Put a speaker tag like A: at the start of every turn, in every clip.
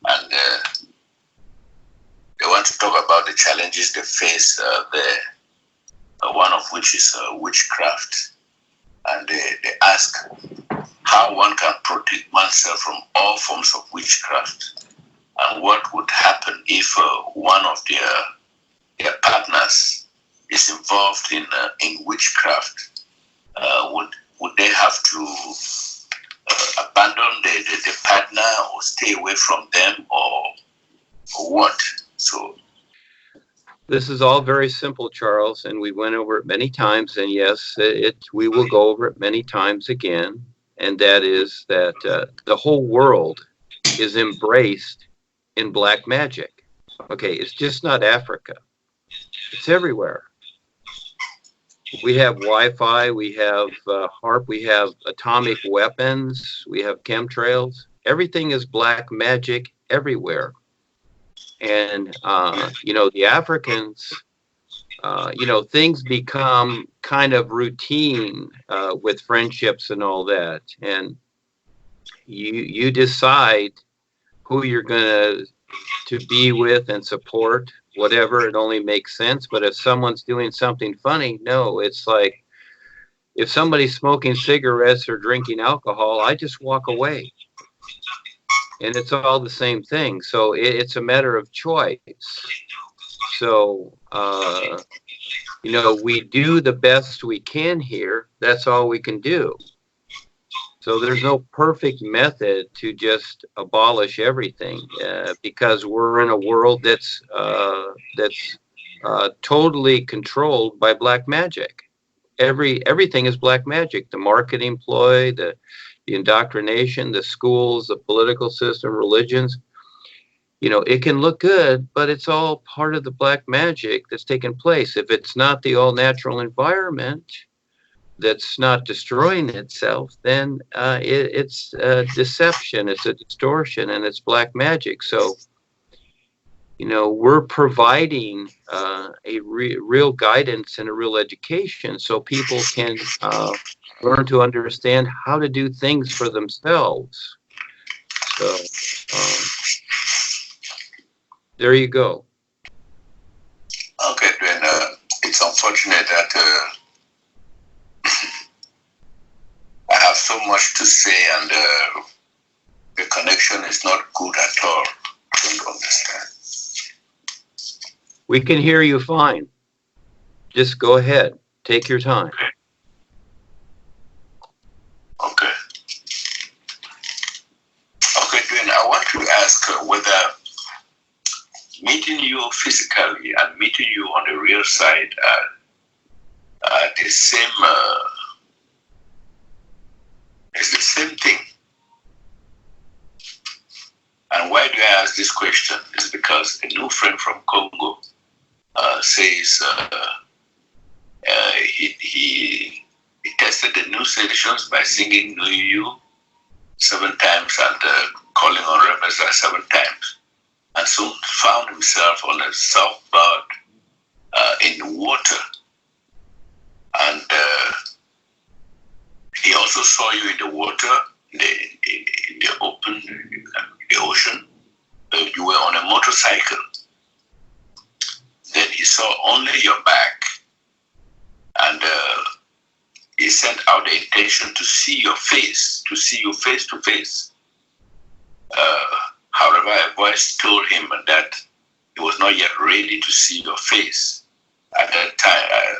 A: and they want to talk about the challenges they face there, one of which is witchcraft. And they ask how one can protect oneself from all forms of witchcraft, and what would happen if one of their partners is involved in witchcraft. Would they have to abandon the partner or stay away from them, or what? So
B: this is all very simple, Charles, and we went over it many times, and yes, we will go over it many times again, and that is that the whole world is embraced in black magic. Okay, it's just not Africa. It's everywhere. We have Wi-Fi, we have HARP, we have atomic weapons, we have chemtrails. Everything is black magic everywhere. And, the Africans, things become kind of routine with friendships and all that. And you decide who you're going to be with and support, whatever. It only makes sense. But if someone's doing something funny, no, it's like if somebody's smoking cigarettes or drinking alcohol, I just walk away. And it's all the same thing. So it's a matter of choice. So, we do the best we can here. That's all we can do. So there's no perfect method to just abolish everything because we're in a world that's totally controlled by black magic. Everything is black magic. The marketing ploy, the indoctrination, the schools, the political system, religions. It can look good, but it's all part of the black magic that's taking place. If it's not the all-natural environment that's not destroying itself, then it's deception, it's a distortion, and it's black magic. So, we're providing a real guidance and a real education so people can learn to understand how to do things for themselves. So there you go.
A: Okay, then it's unfortunate that I have so much to say and the connection is not good at all. I don't understand.
B: We can hear you fine. Just go ahead. Take your time.
A: Okay, Duane, I want to ask whether meeting you physically and meeting you on the real side are the same, it's the same thing. And why do I ask this question? It's because a new friend from Congo says he tested the new sessions by singing Know You 7 times and calling on Rebels 7 times. And soon found himself on a surfboard in the water. And he also saw you in the water, in the open, the ocean. You were on a motorcycle. Then he saw only your back. And he sent out the intention to see your face, to see you face to face. However, a voice told him that he was not yet ready to see your face at that time,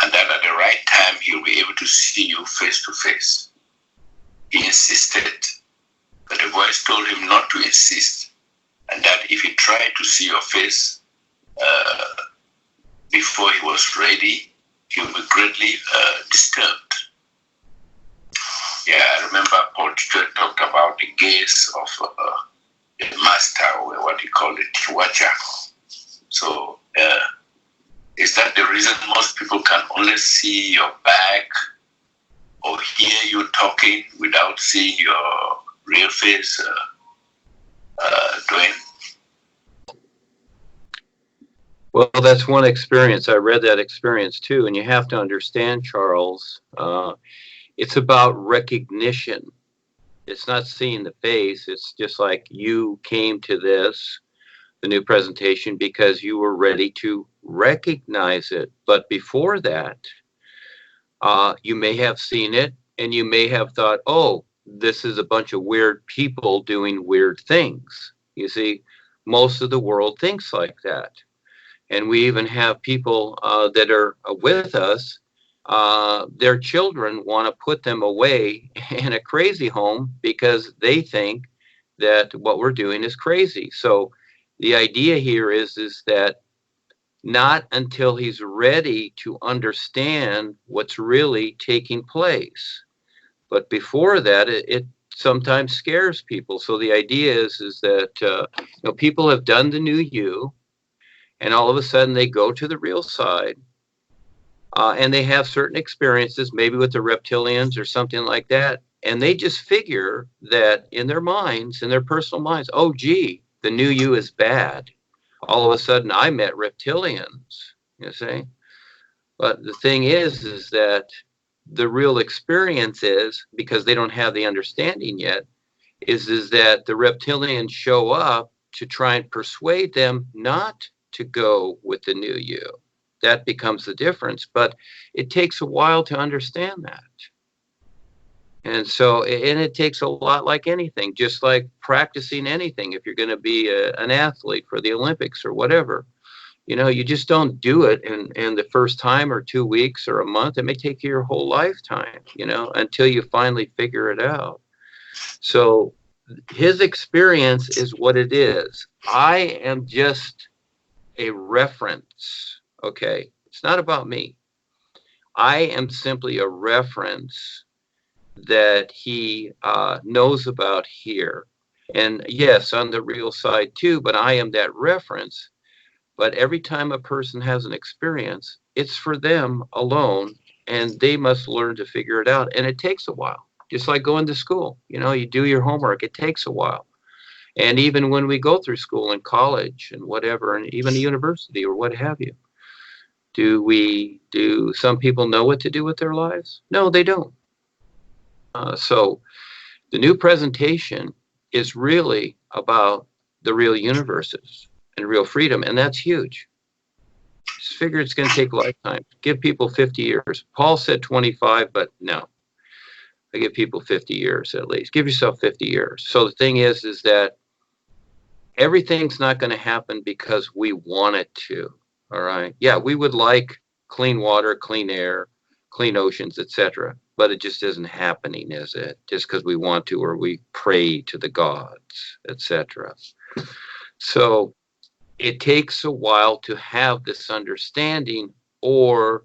A: and that at the right time he'll be able to see you face to face. He insisted, but the voice told him not to insist, and that if he tried to see your face before he was ready, he would be greatly disturbed. Yeah, I remember Paul Stewart talked about the gaze of the master, or what he called the Tiwaja. So, is that the reason most people can only see your back or hear you talking without seeing your real face, Duane?
B: Well, that's one experience. I read that experience too, and you have to understand, Charles, it's about recognition. It's not seeing the face. It's just like you came to this, the new presentation, because you were ready to recognize it. But before that, you may have seen it and you may have thought, oh, this is a bunch of weird people doing weird things. You see, most of the world thinks like that. And we even have people that are with us, their children want to put them away in a crazy home because they think that what we're doing is crazy. So the idea here is that not until he's ready to understand what's really taking place. But before that, it sometimes scares people. So the idea is that people have done the new you, and all of a sudden they go to the real side, and they have certain experiences, maybe with the reptilians or something like that, and they just figure that in their minds, in their personal minds, oh, gee, the new you is bad. All of a sudden I met reptilians, you see. But the thing is that the real experience is, because they don't have the understanding yet, is that the reptilians show up to try and persuade them not to go with the new you. That becomes the difference. But it takes a while to understand that. And so, and it takes a lot, like anything, just like practicing anything. If you're going to be an athlete for the Olympics or whatever, you just don't do it in the first time or 2 weeks or a month. It may take you your whole lifetime, until you finally figure it out. So his experience is what it is. I am just a reference. Okay. It's not about me. I am simply a reference that he knows about here. And yes, on the real side too, but I am that reference. But every time a person has an experience, it's for them alone, and they must learn to figure it out. And it takes a while, just like going to school. You do your homework. It takes a while. And even when we go through school and college and whatever, and even a university or what have you, do some people know what to do with their lives? No, they don't. So the new presentation is really about the real universes and real freedom, and that's huge. Just figure it's going to take a lifetime. Give people 50 years. Paul said 25, but no. I give people 50 years at least. Give yourself 50 years. So the thing is that everything's not going to happen because we want it to. All right. Yeah, we would like clean water, clean air, clean oceans, etc. But it just isn't happening, is it? Just because we want to, or we pray to the gods, etc. So it takes a while to have this understanding, or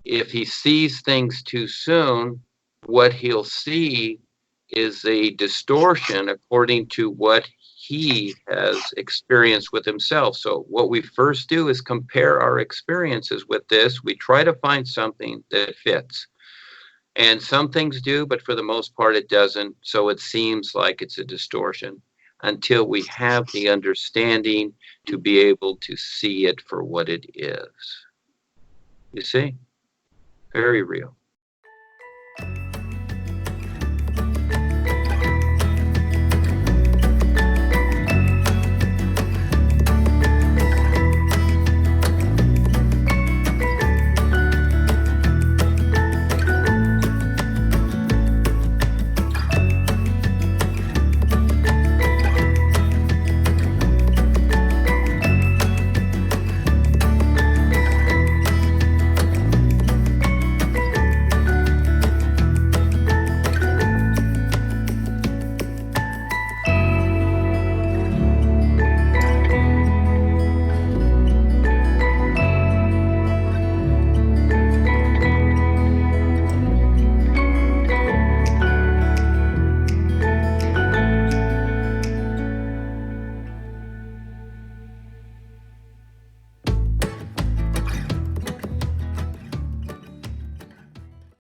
B: if he sees things too soon, what he'll see is a distortion according to what he has experienced with himself. So what we first do is compare our experiences with this. We try to find something that fits. And some things do, but for the most part it doesn't. So it seems like it's a distortion until we have the understanding to be able to see it for what it is. You see? Very real.